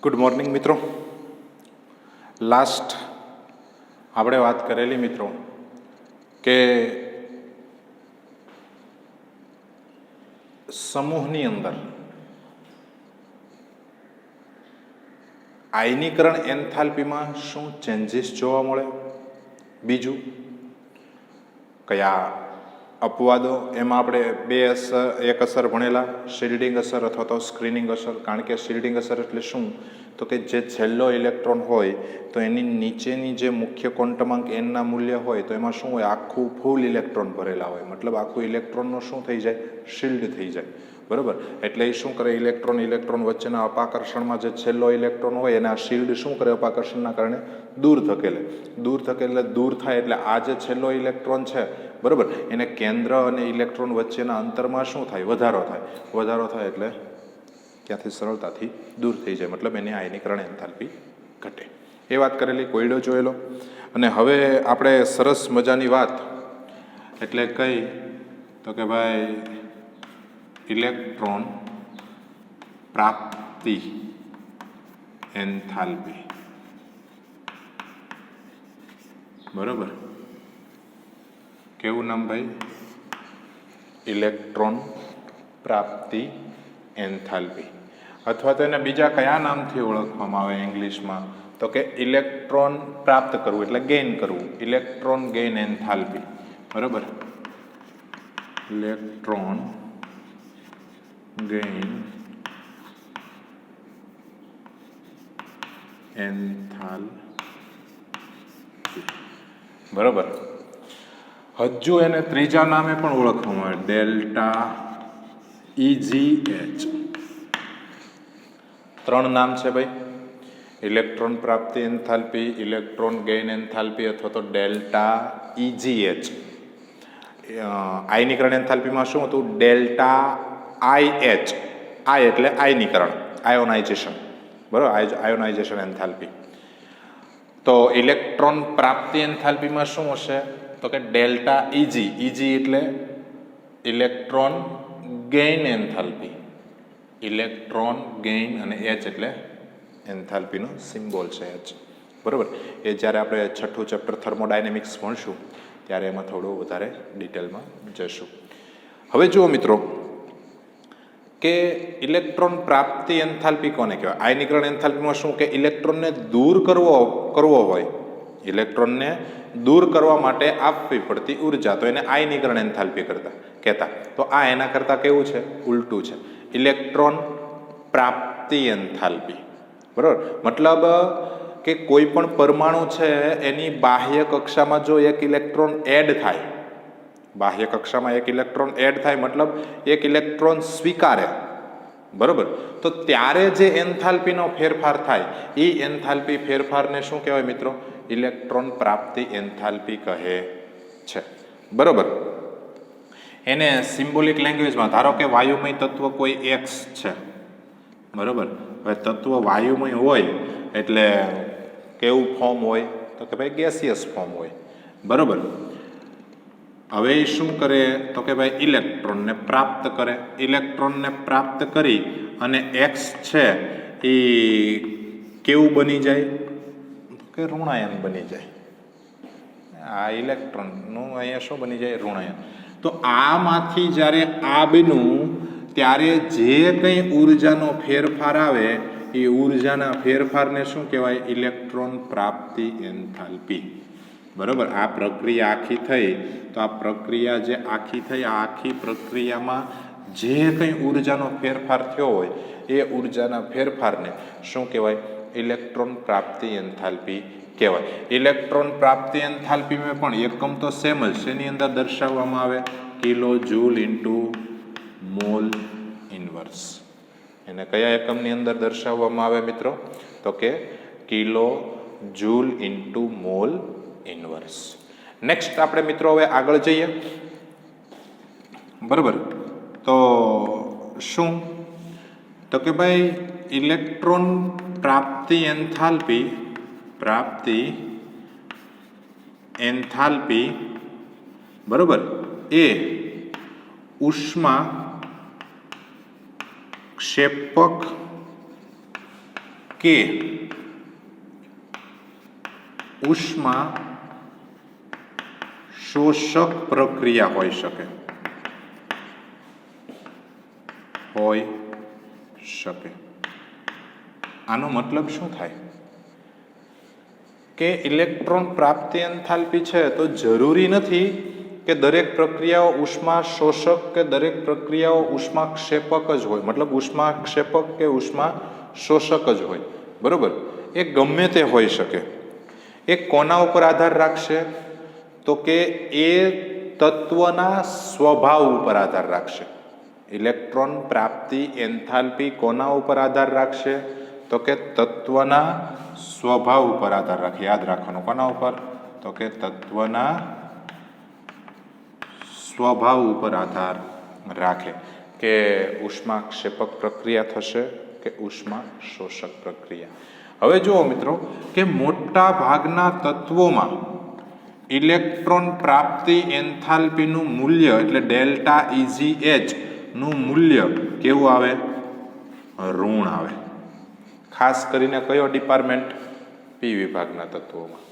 Good morning મિત્રો. Last આપણે વાત કરેલી મિત્રો કે સમૂહની અંદર આયનીકરણ એન્થાલ્પીમાં શું ચેન્જીસ જોવા મળે, બીજું કયા અપવાદો, એમાં આપણે એક અસર ભણેલા, શિલ્ડિંગ અસર અથવા તો સ્ક્રીનિંગ અસર. કારણ કે શિલ્ડિંગ અસર એટલે શું, તો કે જે છેલ્લો ઇલેક્ટ્રોન હોય તો એની નીચેની જે મુખ્ય ક્વોન્ટમાંક એનના મૂલ્ય હોય તો એમાં શું હોય, આખું ફૂલ ઇલેક્ટ્રોન ભરેલા હોય, મતલબ આખું ઇલેક્ટ્રોનનો શું થઈ જાય, શિલ્ડ થઈ જાય. બરાબર. એટલે એ શું કરે, ઇલેક્ટ્રોન વચ્ચેના અપાકર્ષણમાં જે છેલ્લો ઇલેક્ટ્રોન હોય એને આ શિલ્ડ શું કરે, અપાકર્ષણના કારણે દૂર ધકેલે. દૂર થાય એટલે આ જે છેલ્લો ઇલેક્ટ્રોન છે, બરાબર, એને કેન્દ્ર અને ઇલેક્ટ્રોન વચ્ચેના અંતરમાં શું થાય, વધારો થાય એટલે ત્યાંથી સરળતાથી દૂર થઈ જાય, મતલબ એની આયનીકરણ એન્થાલ્પી ઘટે. એ વાત કરેલી, કોયડો જોયેલો. અને હવે આપણે સરસ મજાની વાત એટલે કઈ, તો કે ભાઈ ઇલેક્ટ્રોન પ્રાપ્તિ એન્થાલ્પી. બરોબર. કેવું નામ ભાઈ? ઇલેક્ટ્રોન પ્રાપ્તિ એન્થાલ્પી. અથવા તો એને બીજા કયા નામથી ઓળખવામાં આવે ઇંગ્લિશમાં, તો કે ઇલેક્ટ્રોન પ્રાપ્ત કરવું એટલે ગેઇન કરવું, ઇલેક્ટ્રોન ગેઇન એન્થાલ્પી. બરોબર. Electron gain enthalpy. બરોબર. હજુ એને ત્રીજા નામે પણ ઓળખવામાં આવે, ડેલ્ટા EGH. ત્રણ નામ છે ભાઈ, ઇલેક્ટ્રોન પ્રાપ્તિ એન્થાલ્પી, ઇલેક્ટ્રોન ગેઇન એન્થાલ્પી અથવા તો ડેલ્ટા EGH. આયનીકરણ એન્થાલ્પીમાં શું હતું, ડેલ્ટા IH. આઈ એટલે આયનીકરણ, આયોનાઇઝેશન. બરાબર, આયોનાઇઝેશન એન્થાલ્પી. તો ઇલેક્ટ્રોન પ્રાપ્તિ એન્થાલ્પીમાં શું હશે, તો કે ડેલ્ટા EG. એટલે electron gain enthalpy, electron gain, અને H એટલે એન્થાલ્પીનો સિમ્બોલ છે H. બરાબર. એ જ્યારે આપણે છઠ્ઠું ચેપ્ટર થર્મોડાયનેમિક્સ ભણશું ત્યારે એમાં થોડું વધારે ડિટેલમાં જશું. હવે જુઓ મિત્રો કે ઇલેક્ટ્રોન પ્રાપ્તિ એન્થાલ્પી કોને કહેવાય. આયનીકરણ એન્થાલ્પીમાં શું કે ઇલેક્ટ્રોનને દૂર કરવો હોય, ઇલેક્ટ્રોનને દૂર કરવા માટે આપવી પડતી ઉર્જા, તો એને આયનીકરણ એન્થાલ્પી કહેતા. તો આ એના કરતાં કેવું છે, ઉલટું છે, ઇલેક્ટ્રોન પ્રાપ્તિ એન્થાલ્પી. બરાબર. મતલબ કે કોઈ પણ પરમાણુ છે એની બાહ્ય કક્ષામાં જો એક ઇલેક્ટ્રોન એડ થાય, બાહ્ય કક્ષામાં એક ઇલેક્ટ્રોન એડ થાય મતલબ એક ઇલેક્ટ્રોન સ્વીકારે, બરાબર, તો ત્યારે જે એન્થાલ્પીનો ફેરફાર થાય એ એન્થાલ્પી ફેરફારને શું કહેવાય મિત્રો, ઇલેક્ટ્રોન પ્રાપ્તિ એન્થાલ્પી કહે છે. બરાબર. એને સિમ્બોલિક લેંગ્વેજમાં ધારો કે વાયુમય તત્વ કોઈ X છે, બરાબર. હવે તત્વ વાયુમય હોય એટલે કેવું ફોર્મ હોય, તો કે ભાઈ ગેસિયસ ફોર્મ હોય. બરાબર. હવે એ શું કરે, તો કે ભાઈ ઇલેક્ટ્રોનને પ્રાપ્ત કરે. ઇલેક્ટ્રોનને પ્રાપ્ત કરી અને X છે એ કેવું બની જાય, કે ઋણાયન બની જાય. આ ઇલેક્ટ્રોનનું અહીંયા શું બની જાય, ઋણાયન. તો આમાંથી જ્યારે આ બન્યું ત્યારે જે કંઈ ઉર્જાનો ફેરફાર આવે એ ઉર્જાના ફેરફારને શું કહેવાય, ઇલેક્ટ્રોન પ્રાપ્તિ એન્થાલ્પી. બરાબર. આ પ્રક્રિયા આખી થઈ, તો આ પ્રક્રિયા જે આખી થઈ, આ આખી પ્રક્રિયામાં જે કંઈ ઉર્જાનો ફેરફાર થયો હોય એ ઉર્જાના ફેરફારને શું કહેવાય, ઇલેક્ટ્રોન પ્રાપ્તિ એન્થાલ્પી કહેવાય. ઇલેક્ટ્રોન પ્રાપ્તિ એન્થાલ્પીમાં પણ એકમ તો સેમ જ છે, એની અંદર દર્શાવવામાં આવે kilo joule into mall inverse. એને કયા એકમની અંદર દર્શાવવામાં આવે મિત્રો, તો કે kilo joule into mall inverse. Next આપણે મિત્રો હવે આગળ જઈએ. બરાબર. તો શું, તો કે ભાઈ ઇલેક્ટ્રોન પ્રાપ્તિ એન્થાલ્પી બરાબર એ ઉષ્મા ક્ષેપક કે ઉષ્મા શોષક પ્રક્રિયા હોઈ શકે આનો મતલબ શું થાય કે ઇલેક્ટ્રોન પ્રાપ્તિ એન્થાલ્પી છે તો જરૂરી નથી કે દરેક પ્રક્રિયાઓ ઉષ્મા શોષક કે દરેક પ્રક્રિયાઓ ઉષ્માક્ષેપક જ હોય, મતલબ ઉષ્માક્ષેપક કે ઉષ્મા શોષક જ હોય, બરોબર. એ ગમે તે હોઈ શકે. એ કોના ઉપર આધાર રાખશે તો કે એ તત્વના સ્વભાવ ઉપર આધાર રાખશે. ઇલેક્ટ્રોન પ્રાપ્તિ એન્થાલ્પી કોના ઉપર આધાર રાખશે તો કે તત્વના સ્વભાવ ઉપર આધાર રાખે. યાદ રાખવાનું, કોના ઉપર તો કે તત્વના સ્વભાવ ઉપર આધાર રાખે કે ઉષ્માક્ષેપક પ્રક્રિયા થશે કે ઉષ્મા શોષક પ્રક્રિયા. હવે જુઓ મિત્રો કે મોટા ભાગના તત્વોમાં ઇલેક્ટ્રોન પ્રાપ્તિ એન્થાલ્પીનું મૂલ્ય એટલે ડેલ્ટા EgH નું મૂલ્ય કેવું આવે? ઋણ આવે. ખાસ કરીને કયો ડિપાર્ટમેન્ટ? પી વિભાગના તત્વોમાં.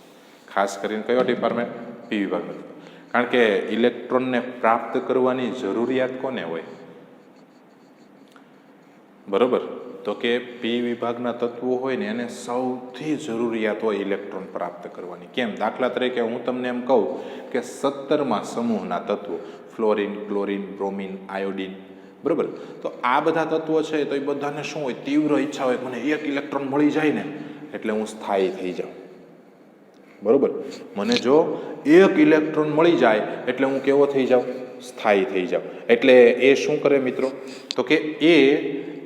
ખાસ કરીને કયો ડિપાર્ટમેન્ટ? પી વિભાગના તત્વો. કારણ કે ઇલેક્ટ્રોનને પ્રાપ્ત કરવાની જરૂરિયાત કોને હોય? બરોબર. તો કે પી વિભાગના તત્વો હોય ને એને સૌથી જરૂરિયાત હોય ઇલેક્ટ્રોન પ્રાપ્ત કરવાની. કેમ? દાખલા તરીકે હું તમને એમ કહું કે 17મા સમૂહના તત્વો ફ્લોરિન, ક્લોરિન, બ્રોમિન, આયોડિન, બરોબર. તો આ બધા તત્વો છે તો એ બધાને શું હોય? તીવ્ર ઈચ્છા હોય મને એક ઇલેક્ટ્રોન મળી જાય ને એટલે હું સ્થાયી થઈ જાઉં, બરોબર. મને જો એક ઇલેક્ટ્રોન મળી જાય એટલે હું કેવો થઈ જાઉં? સ્થાયી થઈ જાઉં. એટલે એ શું કરે મિત્રો તો કે એ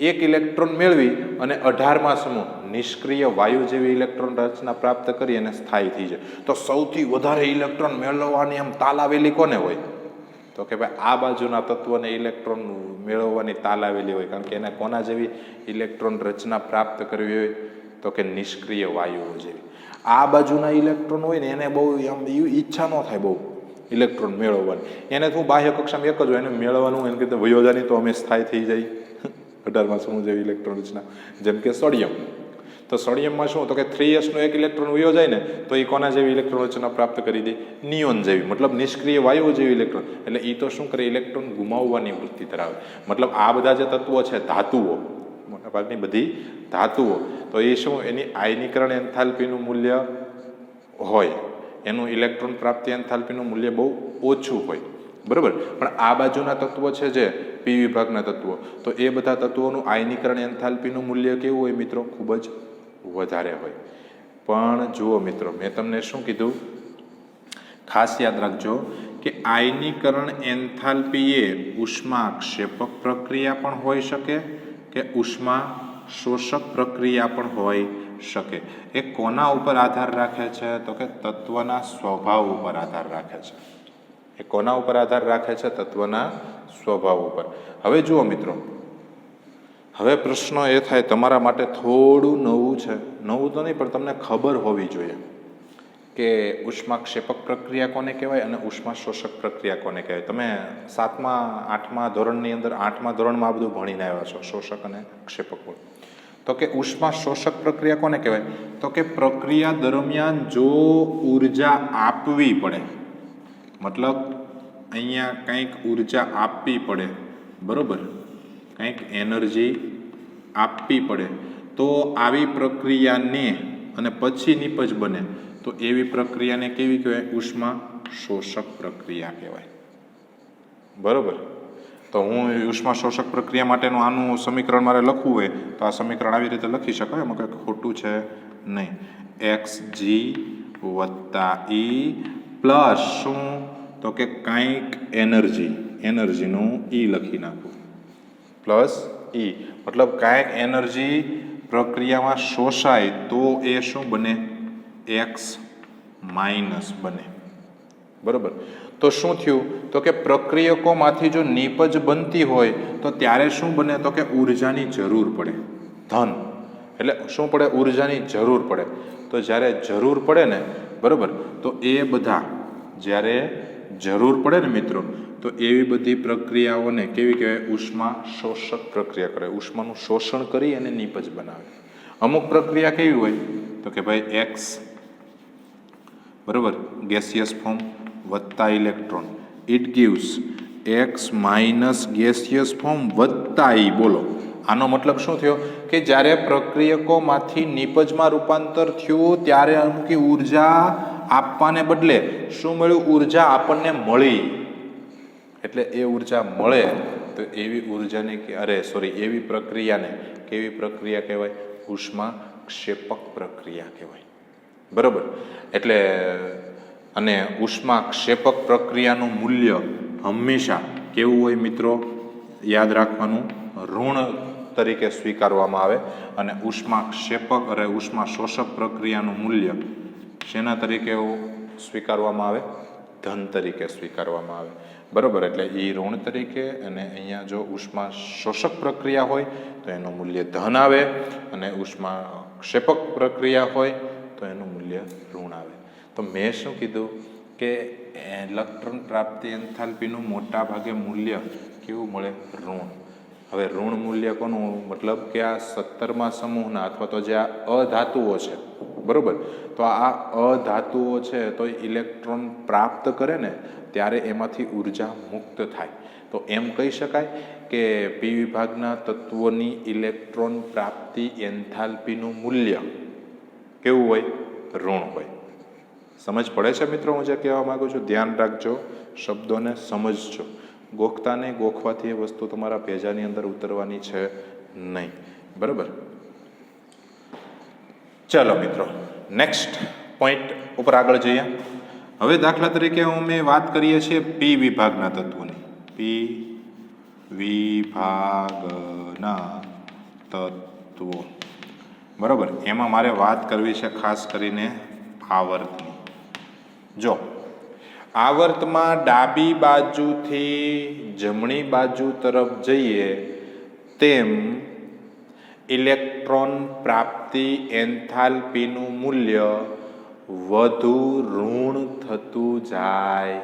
એક ઇલેક્ટ્રોન મેળવી અને 18મા સમૂહ નિષ્ક્રિય વાયુ જેવી ઇલેક્ટ્રોન રચના પ્રાપ્ત કરી અને સ્થાયી થઈ જાય. તો સૌથી વધારે ઇલેક્ટ્રોન મેળવવાની આમ તાલાવેલી કોને હોય? તો કે ભાઈ આ બાજુના તત્વને ઇલેક્ટ્રોન મેળવવાની તાલાવેલી હોય. કારણ કે એને કોના જેવી ઇલેક્ટ્રોન રચના પ્રાપ્ત કરવી હોય તો કે નિષ્ક્રિય વાયુઓ જેવી. આ બાજુના ઇલેક્ટ્રોન હોય ને એને બહુ આમ ઈચ્છા ન થાય બહુ ઇલેક્ટ્રોન મેળવવાની. એને શું બાહ્ય કક્ષામાં એક જ હોય, એને મેળવવાનું એને કીધું વયોજાની તો અમે સ્થાયી થઈ જાય 18મા સમૂહ જેવી ઇલેક્ટ્રોન રચના. જેમ કે સોડિયમ, તો સોડિયમમાં શું તો કે 3s નો એક ઇલેક્ટ્રોન વયો જાય ને તો એ કોના જેવી ઇલેક્ટ્રોન રચના પ્રાપ્ત કરી દે? નિયોન જેવી, મતલબ નિષ્ક્રિય વાયુઓ જેવી ઇલેક્ટ્રોન. એટલે એ તો શું કરે? ઇલેક્ટ્રોન ગુમાવવાની વૃત્તિ ધરાવે. મતલબ આ બધા જે તત્વો છે ધાતુઓ, મોટાભાગની બધી ધાતુઓ, તો એ શું એની આયનીકરણ એન્થાલ્પીનું મૂલ્ય હોય, એનું ઇલેક્ટ્રોન પ્રાપ્તિ એન્થાલ્પીનું મૂલ્ય બહુ ઓછું હોય, બરાબર. પણ આ બાજુના તત્વો છે જે પી વિભાગના તત્વો, તો એ બધા તત્વોનું આયનીકરણ એન્થાલ્પીનું મૂલ્ય કેવું હોય મિત્રો? ખૂબ જ વધારે હોય. પણ જુઓ મિત્રો, મેં તમને શું કીધું? ખાસ યાદ રાખજો કે આયનીકરણ એન્થાલ્પી એ ઉષ્માક્ષેપક પ્રક્રિયા પણ હોઈ શકે કે ઉષ્મા શોષક પ્રક્રિયા પણ હોઈ શકે. એ કોના ઉપર આધાર રાખે છે તો કે તત્વના સ્વભાવ ઉપર આધાર રાખે છે. એ કોના ઉપર આધાર રાખે છે? તત્વના સ્વભાવ ઉપર. હવે જુઓ મિત્રો, હવે પ્રશ્ન એ થાય તમારા માટે થોડું નવું છે, નવું તો નહીં પણ તમને ખબર હોવી જોઈએ કે ઉષ્માક્ષેપક પ્રક્રિયા કોને કહેવાય અને ઉષ્મા શોષક પ્રક્રિયા કોને કહેવાય. તમે 7મા 8મા ધોરણની અંદર 8મા ધોરણમાં આ બધું ભણીને આવ્યા છો, શોષક અને ક્ષેપક. તો કે ઉષ્મા શોષક પ્રક્રિયા કોને કહેવાય? તો કે પ્રક્રિયા દરમિયાન જો ઉર્જા આપવી પડે, મતલબ અહીંયા કંઈક ઉર્જા આપવી પડે, બરોબર, કંઈક એનર્જી આપવી પડે, તો આવી પ્રક્રિયાને અને પછી નિપજ બને તો એવી પ્રક્રિયાને કેવી કહેવાય? ઉષ્મા શોષક પ્રક્રિયા કહેવાય, બરોબર. તો હું ઉષ્મા શોષક પ્રક્રિયા માટેનું આનું સમીકરણ મારે લખવું હોય તો આ સમીકરણ આવી રીતે લખી શકાય, એમાં કંઈક ખોટું છે નહીં. xg + E પ્લસ શું તો કે કંઈક એનર્જીનું E લખી નાખું, પ્લસ E, મતલબ કાંઈક એનર્જી પ્રક્રિયામાં શોષાય તો એ શું બને? x માઇનસ બને, બરોબર. તો શું થયું તો કે પ્રક્રિયકોમાંથી જો નિપજ બનતી હોય તો ત્યારે શું બને તો કે ઉર્જાની જરૂર પડે, ધન. એટલે શું પડે? ઉર્જાની જરૂર પડે. તો જ્યારે જરૂર પડે ને, બરોબર, તો એ બધા જ્યારે જરૂર પડે ને મિત્રો, તો એવી બધી પ્રક્રિયાઓને કેવી કહેવાય? ઉષ્મા શોષક પ્રક્રિયા કરે. ઉષ્માનું શોષણ કરી અને નિપજ બનાવે. અમુક પ્રક્રિયા કેવી હોય તો કે ભાઈ એક્સ બરાબર ગેસિયસ ફોર્મ વત્તા electron it gives x minus gaseous form વત્તા ઈ. બોલો આનો મતલબ શું થયો કે જ્યારે પ્રક્રિયકોમાંથી નિપજમાં રૂપાંતર થયું ત્યારે અમુક ઉર્જા આપવાને બદલે શું મળ્યું? ઉર્જા આપણને મળી. એટલે એ ઉર્જા મળે તો એવી ઉર્જાને એવી પ્રક્રિયાને કેવી પ્રક્રિયા કહેવાય? ઉષ્મા ક્ષેપક પ્રક્રિયા કહેવાય. બરાબર. એટલે અને ઉષ્મા ક્ષેપક પ્રક્રિયાનું મૂલ્ય હંમેશા કેવું હોય મિત્રો? યાદ રાખવાનું, ઋણ તરીકે સ્વીકારવામાં આવે. અને ઉષ્મા ક્ષેપક ઉષ્મા શોષક પ્રક્રિયાનું મૂલ્ય શેના તરીકે સ્વીકારવામાં આવે? ધન તરીકે સ્વીકારવામાં આવે. બરાબર. એટલે એ ઋણ તરીકે, અને અહીંયા જો ઉષ્મા શોષક પ્રક્રિયા હોય તો એનું મૂલ્ય ધન આવે, અને ઉષ્મા ક્ષેપક પ્રક્રિયા હોય તો એનું મૂલ્ય ઋણ આવે. તો મેં શું કીધું કે ઇલેક્ટ્રોન પ્રાપ્તિ એન્થાલ્પીનું મોટા ભાગે મૂલ્ય કેવું મળે? ઋણ. હવે ઋણ મૂલ્ય કોનું? મતલબ કે આ 17મા સમૂહના અથવા તો જે આ અધાતુઓ છે, બરાબર, તો આ અધાતુઓ છે તો ઇલેક્ટ્રોન પ્રાપ્ત કરે ને ત્યારે એમાંથી ઉર્જા મુક્ત થાય. તો એમ કહી શકાય કે પી વિભાગના તત્વોની ઇલેક્ટ્રોન પ્રાપ્તિ એન્થાલ્પીનું મૂલ્ય કેવું હોય? ઋણ હોય. સમજ પડે છે મિત્રો હું જે કહેવા માગું છું? ધ્યાન રાખજો, શબ્દોને સમજજો. ગોખતા નહીં, ગોખવાથી એ વસ્તુ તમારા ભેજાની અંદર ઉતરવાની છે નહીં. બરાબર. ચાલો મિત્રો, નેક્સ્ટ પોઈન્ટ ઉપર આગળ જઈએ. હવે દાખલા તરીકે અમે વાત કરીએ છીએ પી વિભાગના તત્વોની. પી વિભાગના તત્વો, બરાબર. એમાં મારે વાત કરવી છે ખાસ કરીને આવર્તની. જો આવર્તમાં ડાબી બાજુથી જમણી બાજુ તરફ જઈએ તેમ ઇલેક્ટ્રોન પ્રાપ્તિ એન્થાલ્પીનું મૂલ્ય વધુ ઋણ થતું જાય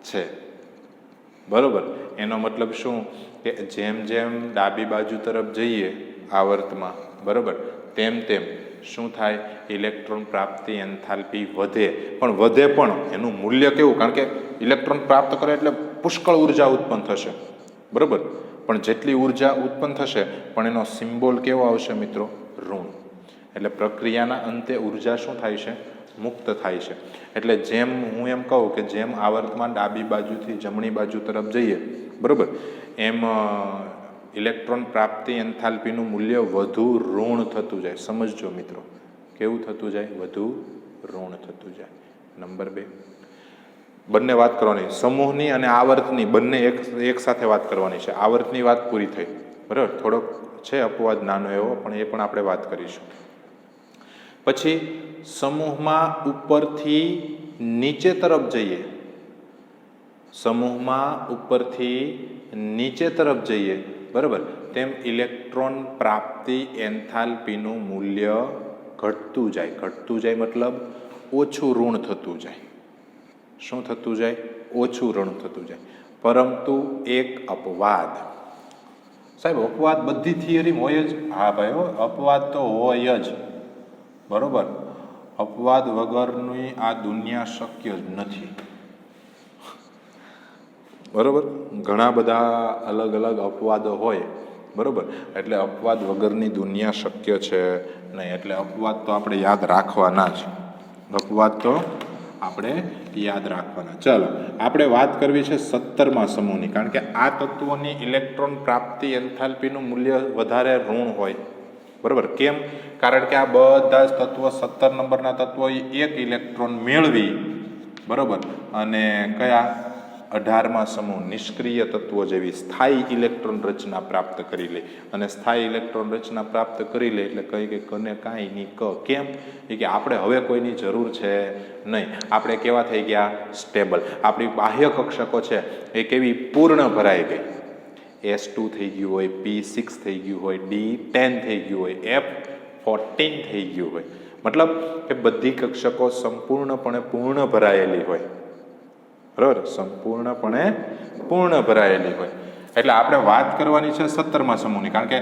છે. બરાબર. એનો મતલબ શું કે જેમ જેમ ડાબી બાજુ તરફ જઈએ આવર્તમાં, બરાબર, તેમ તેમ શું થાય? ઇલેક્ટ્રોન પ્રાપ્તિ એન્થાલ્પી વધે. પણ વધે પણ એનું મૂલ્ય કેવું? કારણ કે ઇલેક્ટ્રોન પ્રાપ્ત કરે એટલે પુષ્કળ ઉર્જા ઉત્પન્ન થશે, બરાબર. પણ જેટલી ઉર્જા ઉત્પન્ન થશે પણ એનો સિમ્બોલ કેવો આવશે મિત્રો? ઋણ. એટલે પ્રક્રિયાના અંતે ઉર્જા શું થાય છે? મુક્ત થાય છે. એટલે જેમ હું એમ કહું કે જેમ આવર્તમાં ડાબી બાજુથી જમણી બાજુ તરફ જઈએ, બરાબર, એમ ઇલેક્ટ્રોન પ્રાપ્તિ એન્થાલ્પીનું મૂલ્ય વધુ ઋણ થતું જાય. સમજજો મિત્રો, કેવું થતું જાય? વધુ ઋણ થતું જાય. નંબર 2, બંને વાત કરવાની, સમૂહની અને આવર્તની બંને એક સાથે વાત કરવાની છે. આવર્તની વાત પૂરી થઈ, બરાબર. થોડોક છે અપવાદ નાનો એવો, પણ એ પણ આપણે વાત કરીશું. પછી સમૂહમાં ઉપરથી નીચે તરફ જઈએ, સમૂહમાં ઉપરથી નીચે તરફ જઈએ, બરાબર, તેમ ઇલેક્ટ્રોન પ્રાપ્તિ એન્થાલ્પીનું મૂલ્ય ઘટતું જાય. ઘટતું જાય મતલબ ઓછું ઋણ થતું જાય. શું થતું જાય? ઓછું ઋણ થતું જાય. પરંતુ એક અપવાદ. સાહેબ અપવાદ બધી થિયરી હોય જ? હા ભાઈ, અપવાદ તો હોય જ, બરોબર. અપવાદ વગરની આ દુનિયા શક્ય જ નથી, બરોબર. ઘણા બધા અલગ અલગ અપવાદો હોય, બરોબર. એટલે અપવાદ વગરની દુનિયા શક્ય છે નહીં. એટલે અપવાદ તો આપણે યાદ રાખવાના જ. અપવાદ તો આપણે યાદ રાખવાના. ચાલો આપણે વાત કરવી છે 17મા સમૂહની, કારણ કે આ તત્વોની ઇલેક્ટ્રોન પ્રાપ્તિ એન્થાલ્પીનું મૂલ્ય વધારે ઋણ હોય, બરાબર. કેમ? કારણ કે આ બધા જ તત્વો 17 નંબરના તત્વો એક ઇલેક્ટ્રોન મેળવી, બરાબર, અને કયા 18મા સમૂહ નિષ્ક્રિય તત્વો જેવી સ્થાયી ઇલેક્ટ્રોન રચના પ્રાપ્ત કરી લે. અને સ્થાયી ઇલેક્ટ્રોન રચના પ્રાપ્ત કરી લે એટલે કહી કે કને કાંઈ નહીં ક. કેમ? એ કે આપણે હવે કોઈની જરૂર છે નહીં. આપણે કેવા થઈ ગયા? સ્ટેબલ. આપણી બાહ્ય કક્ષકો છે એ કેવી? પૂર્ણ ભરાઈ ગઈ. S2 થઈ ગયું હોય, P6 થઈ ગયું હોય, D10 થઈ ગયું હોય, F14 થઈ ગયું હોય. મતલબ કે બધી કક્ષકો સંપૂર્ણપણે પૂર્ણ ભરાયેલી હોય, બરાબર, સંપૂર્ણપણે પૂર્ણ ભરાયેલી હોય. એટલે આપણે વાત કરવાની છે 17મા સમૂહની, કારણ કે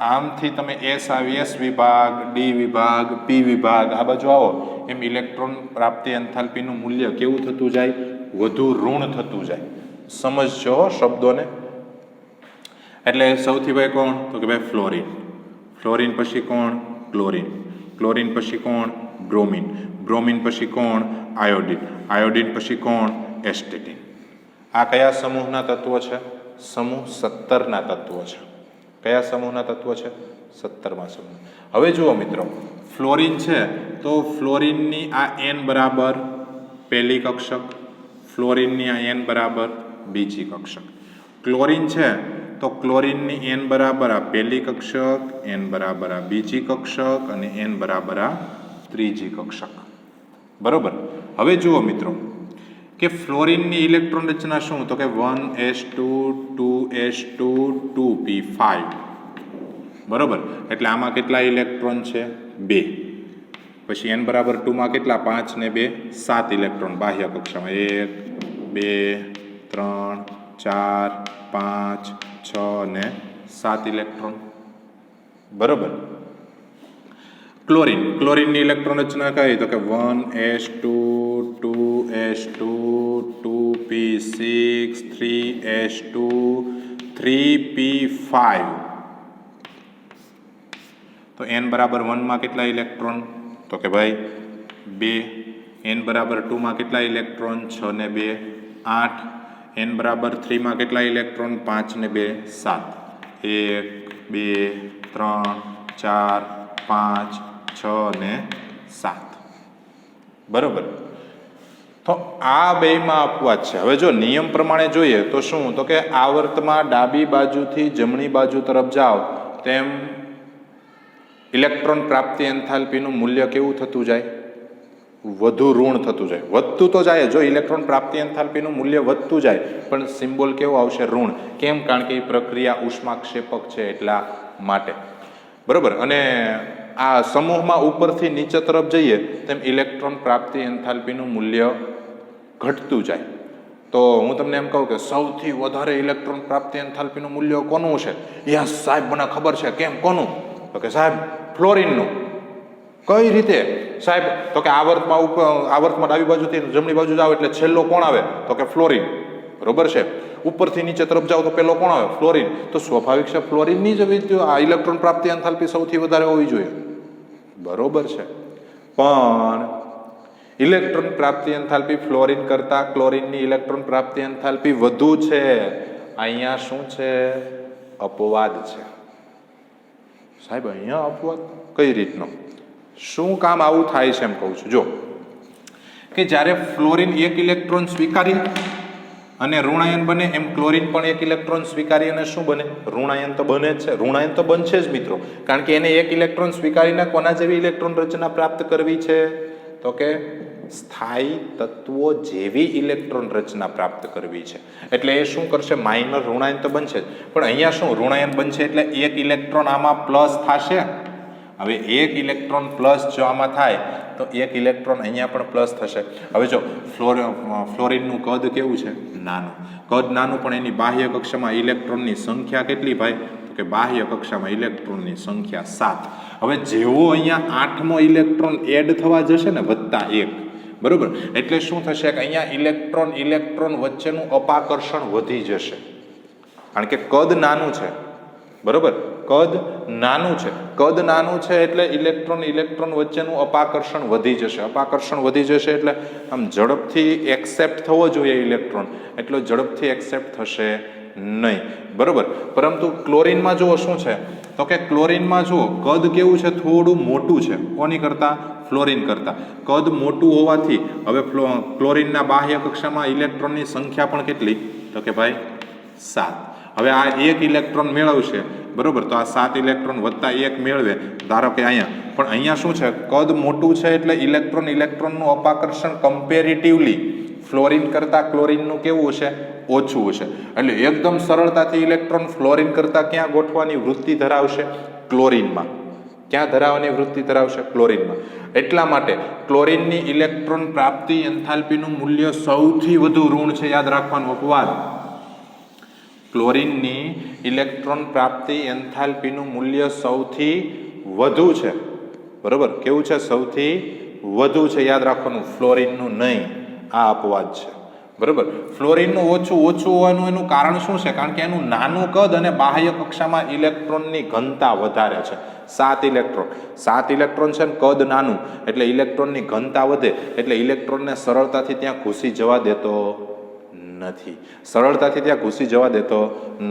આમથી તમે એસ વિભાગ, ડી વિભાગ, પી વિભાગ આ બાજુ આવો એમ ઇલેક્ટ્રોન પ્રાપ્તિ એન્થાલ્પીનું મૂલ્ય કેવું થતું જાય? વધુ ઋણ થતું જાય. સમજજો શબ્દોને. એટલે સૌથી ભાઈ કોણ? તો કે ભાઈ ફ્લોરિન. ફ્લોરિન પછી કોણ? ક્લોરિન. ક્લોરિન પછી કોણ? બ્રોમિન. બ્રોમિન પછી કોણ? આયોડિન. આયોડિન પછી કોણ? એસ્ટેટિન. આ કયા સમૂહના તત્વો છે? સમૂહ 17ના તત્વો છે. કયા સમૂહના તત્વો છે? 17મા સમૂહ. હવે જુઓ મિત્રો, ફ્લોરિન છે તો ફ્લોરિનની આ n બરાબર પહેલી કક્ષક, ફ્લોરિનની આ n બરાબર બીજી કક્ષક. ક્લોરિન છે તો ક્લોરિનની n બરાબર આ પહેલી કક્ષક, n બરાબર આ બીજી કક્ષક અને n બરાબર આ ત્રીજી કક્ષક. બરોબર. હવે જુઓ મિત્રો કે ફ્લોરિનની ઇલેક્ટ્રોન રચના શું? તો કે 1s2 2s2 2p5. બરોબર. એટલે આમાં કેટલા ઇલેક્ટ્રોન છે? 2. પછી n બરાબર 2 માં કેટલા? 5 ને 2 7 ઇલેક્ટ્રોન બાહ્ય કક્ષામાં. 1 2 3 4 5 6 ને 7 ઇલેક્ટ્રોન. બરોબર. ક્લોરિન. ક્લોરિનની ઇલેક્ટ્રોન રચના કઈ? તો કે 1s2 2s2 2p6 3s2 3p5. તો n બરાબર 1 માં કેટલા ઇલેક્ટ્રોન? તો કે ભાઈ 2. n બરાબર 2 માં કેટલા ઇલેક્ટ્રોન? 6 ને 2 8. n બરાબર 3 માં કેટલા ઇલેક્ટ્રોન? 5 ને 2 7. 1 2 3 4 5 6 ને 7. બરોબર. તો આ બેમાં અપવાદ છે. હવે જો નિયમ પ્રમાણે જોઈએ તો શું? તો કે આવર્તમાં ડાબી બાજુથી જમણી બાજુ તરફ જાઓ તેમ ઇલેક્ટ્રોન પ્રાપ્તિ એન્થાલ્પીનું મૂલ્ય કેવું થતું જાય? વધુ ઋણ થતું જાય. વધતું તો જાય, જો ઇલેક્ટ્રોન પ્રાપ્તિ એન્થાલ્પીનું મૂલ્ય વધતું જાય પણ સિમ્બોલ કેવો આવશે? ઋણ. કેમ? કારણ કે એ પ્રક્રિયા ઉષ્માક્ષેપક છે એટલા માટે. બરોબર. અને આ સમૂહમાં ઉપરથી નીચે તરફ જઈએ તેમ ઇલેક્ટ્રોન પ્રાપ્તિ એન્થાલ્પીનું મૂલ્ય ઘટતું જાય. તો હું તમને એમ કહું કે સૌથી વધારે ઇલેક્ટ્રોન પ્રાપ્તિ એન્થાલ્પીનું મૂલ્ય કોનું છે? યસ સાહેબ, મને ખબર છે. કેમ? કોનું? તો કે સાહેબ ફ્લોરિનનું. કઈ રીતે સાહેબ? તો કે આવર્તમાં ડાબી બાજુથી જમણી બાજુ જાઓ એટલે છેલ્લો કોણ આવે? તો કે ફ્લોરિન. બરોબર છે. ઉપરથી નીચે તરફ જાઓ તો પેલો કોણ આવે? ફ્લોરિન. તો સ્વાભાવિક છે ફ્લોરિનની જ આ ઇલેક્ટ્રોન પ્રાપ્તિ એન્થાલ્પી સૌથી વધારે હોવી જોઈએ. બરોબર છે. પણ ઇલેક્ટ્રોન પ્રાપ્તિ એન્થાલ્પી ફ્લોરિન કરતા ક્લોરિનની ઇલેક્ટ્રોન પ્રાપ્તિ એન્થાલ્પી વધુ છે. અહીંયા શું છે? અપવાદ છે. સાહેબ અહીંયા અપવાદ કઈ રીતનો? શું કામ આવું થાય છે એમ કહું છું. જો કે જ્યારે ફ્લોરિન એક ઇલેક્ટ્રોન સ્વીકારી અને ઋણાયન બને એમ ક્લોરિન પણ એક ઇલેક્ટ્રોન સ્વીકારી અને શું બને? ઋણાયન તો બને જ છે. ઋણાયન તો બનશે જ મિત્રો, કારણ કે એને એક ઇલેક્ટ્રોન સ્વીકારીને કોના જેવી ઇલેક્ટ્રોન રચના પ્રાપ્ત કરવી છે? તો કે સ્થાયી તત્વો જેવી ઇલેક્ટ્રોન રચના પ્રાપ્ત કરવી છે. એટલે એ શું કરશે? માઇનર ઋણાયન તો બનશે જ, પણ અહીંયા શું? ઋણાયન બનશે એટલે એક ઇલેક્ટ્રોન આમાં પ્લસ થશે. હવે એક ઇલેક્ટ્રોન પ્લસ જો આમાં થાય તો એક ઇલેક્ટ્રોન અહીંયા પણ પ્લસ થશે. હવે જો ફ્લોરિનનું કદ કેવું છે? નાનું. કદ નાનું, પણ એની બાહ્ય કક્ષામાં ઇલેક્ટ્રોનની સંખ્યા કેટલી ભાઈ? તો કે બાહ્ય કક્ષામાં ઇલેક્ટ્રોનની સંખ્યા 7. હવે જેવો અહીંયા 8મો ઇલેક્ટ્રોન એડ થવા જશે ને, +1, બરોબર, એટલે શું થશે કે અહીંયા ઇલેક્ટ્રોન વચ્ચેનું અપાકર્ષણ વધી જશે. કારણ કે કદ નાનું છે. બરોબર. કદ નાનું છે. કદ નાનું છે એટલે ઇલેક્ટ્રોન વચ્ચેનું અપાકર્ષણ વધી જશે. અપાકર્ષણ વધી જશે એટલે આમ ઝડપથી એક્સેપ્ટ થવો જોઈએ ઇલેક્ટ્રોન, એટલો ઝડપથી એક્સેપ્ટ થશે નહીં. બરોબર. પરંતુ ક્લોરિનમાં જુઓ શું છે? તો કે ક્લોરિનમાં જુઓ કદ કેવું છે? થોડું મોટું છે. કોની કરતા? ફ્લોરિન કરતા. કદ મોટું હોવાથી હવે ક્લોરિનના બાહ્ય કક્ષામાં ઇલેક્ટ્રોનની સંખ્યા પણ કેટલી? તો કે ભાઈ 7. હવે આ એક ઇલેક્ટ્રોન મેળવશે. બરોબર. તો આ 7 ઇલેક્ટ્રોન વત્તા 1 મેળવે, ધારો કે અહીંયા. પણ અહીંયા શું છે? કદ મોટું છે એટલે ઇલેક્ટ્રોનનું અપાકર્ષણ કમ્પેરેટિવલી ફ્લોરિન કરતા ક્લોરિનનું કેવું હશે? ઓછું હશે. એટલે એકદમ સરળતાથી ઇલેક્ટ્રોન ફ્લોરિન કરતા ક્યાં ગોઠવાની વૃત્તિ ધરાવશે? ક્લોરિનમાં. ક્યાં ધરાવવાની વૃત્તિ ધરાવશે? ક્લોરિનમાં. એટલા માટે ક્લોરિનની ઇલેક્ટ્રોન પ્રાપ્તિ એન્થાલ્પીનું મૂલ્ય સૌથી વધુ ઋણ છે. યાદ રાખવાનું અપવાદ. ક્લોરીનની ઇલેક્ટ્રોન પ્રાપ્તિ એન્થાલ્પીનું મૂલ્ય સૌથી વધુ છે, બરોબર. કેવું છે? સૌથી વધુ છે. યાદ રાખવાનું, ફ્લોરિનનું નહીં. આ અપવાદ છે, બરોબર. ફ્લોરિનનું ઓછું હોવાનું એનું કારણ શું છે? કારણ કે એનું નાનું કદ અને બાહ્ય કક્ષામાં ઇલેક્ટ્રોનની ઘનતા વધારે છે. 7 ઇલેક્ટ્રોન. 7 ઇલેક્ટ્રોન છે ને કદ નાનું, એટલે ઇલેક્ટ્રોનની ઘનતા વધે, એટલે ઇલેક્ટ્રોનને સરળતાથી ત્યાં ઘૂસી જવા દેતો નથી. સરળતાથી ત્યાં ઘૂસી જવા દેતો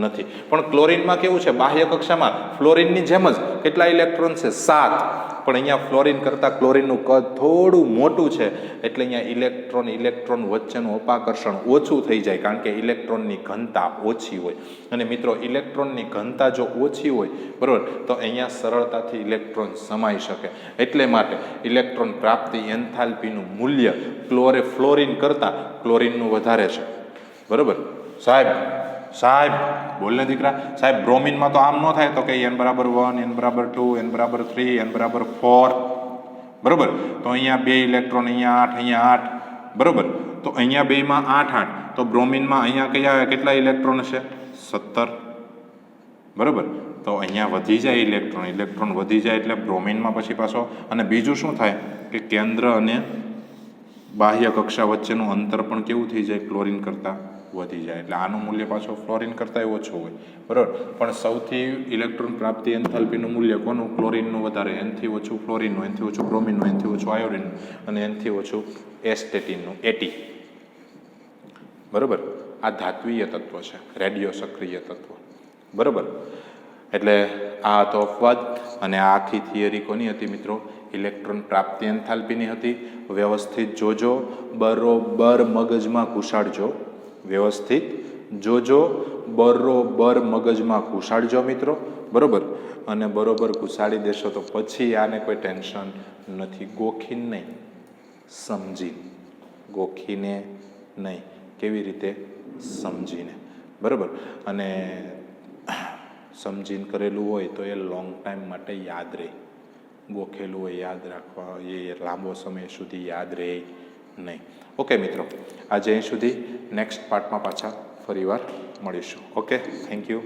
નથી. પણ ક્લોરીનમાં કેવું છે? બાહ્ય કક્ષામાં ફ્લોરિનની જેમ જ કેટલા ઇલેક્ટ્રોન છે? 7. પણ અહીંયા ફ્લોરિન કરતાં ક્લોરીનનું કદ થોડું મોટું છે, એટલે અહીંયા ઇલેક્ટ્રોન વચ્ચેનું અપાકર્ષણ ઓછું થઈ જાય, કારણ કે ઇલેક્ટ્રોનની ઘનતા ઓછી હોય. અને મિત્રો, ઇલેક્ટ્રોનની ઘનતા જો ઓછી હોય, બરાબર, તો અહીંયા સરળતાથી ઇલેક્ટ્રોન સમાઈ શકે. એટલે માટે ઇલેક્ટ્રોન પ્રાપ્તિ એન્થાલ્પીનું મૂલ્ય ફ્લોરિન કરતાં ક્લોરીનનું વધારે છે, બરોબર. સાહેબ બોલને દીકરા. સાહેબ, બ્રોમિનમાં તો આમ ન થાય. તો કે n=1, n=2, n=3, n=4, બરોબર. તો અહીંયા 2 ઇલેક્ટ્રોન, અહીંયા 8, અહીંયા 8, બરોબર. તો અહીંયા બેમાં 8, 8. તો બ્રોમિનમાં અહીંયા કેટલા ઇલેક્ટ્રોન હશે? 17, બરોબર. તો અહીંયા વધી જાય ઇલેક્ટ્રોન વધી જાય એટલે બ્રોમિનમાં પછી પાછો. અને બીજું શું થાય કે કેન્દ્ર અને બાહ્ય કક્ષા વચ્ચેનું અંતર પણ કેવું થઈ જાય? ક્લોરીન કરતાં વધી જાય. એટલે આનું મૂલ્ય પાછો ફ્લોરિન કરતાં ઓછું હોય, બરાબર. પણ સૌથી ઇલેક્ટ્રોન પ્રાપ્તિ એન્થાલ્પીનું મૂલ્ય કોનું? ક્લોરીનનું વધારે. એનથી ઓછું ફ્લોરિનનું, એનથી ઓછું બ્રોમિનનું, એનથી ઓછું આયોડિનનું, અને એનથી ઓછું એસ્ટેટિનનું, એટી, બરાબર. આ ધાત્વીય તત્વ છે, રેડિયો સક્રિય તત્વ, બરાબર. એટલે આ હતો અપવાદ. અને આ આખી થિયરી કોની હતી મિત્રો? ઇલેક્ટ્રોન પ્રાપ્તિ એન્થાલ્પીની હતી. વ્યવસ્થિત જોજો, બરોબર મગજમાં ઘુસાડજો. વ્યવસ્થિત જોજો, બરોબર મગજમાં ઘુસાડજો મિત્રો, બરોબર. અને બરોબર ઘુસાડી દેશો તો પછી આને કોઈ ટેન્શન નથી. ગોખીને નહીં, સમજીને. ગોખીને નહીં, કેવી રીતે? સમજીને, બરોબર. અને સમજીને કરેલું હોય તો એ લોંગ ટાઈમ માટે યાદ રહે. ગોખેલું હોય યાદ રાખવા એ લાંબો સમય સુધી યાદ રહે નહીં. ઓકે મિત્રો, આજે અહીં સુધી. નેક્સ્ટ પાર્ટમાં પાછા ફરીવાર મળીશું. Okay, thank you.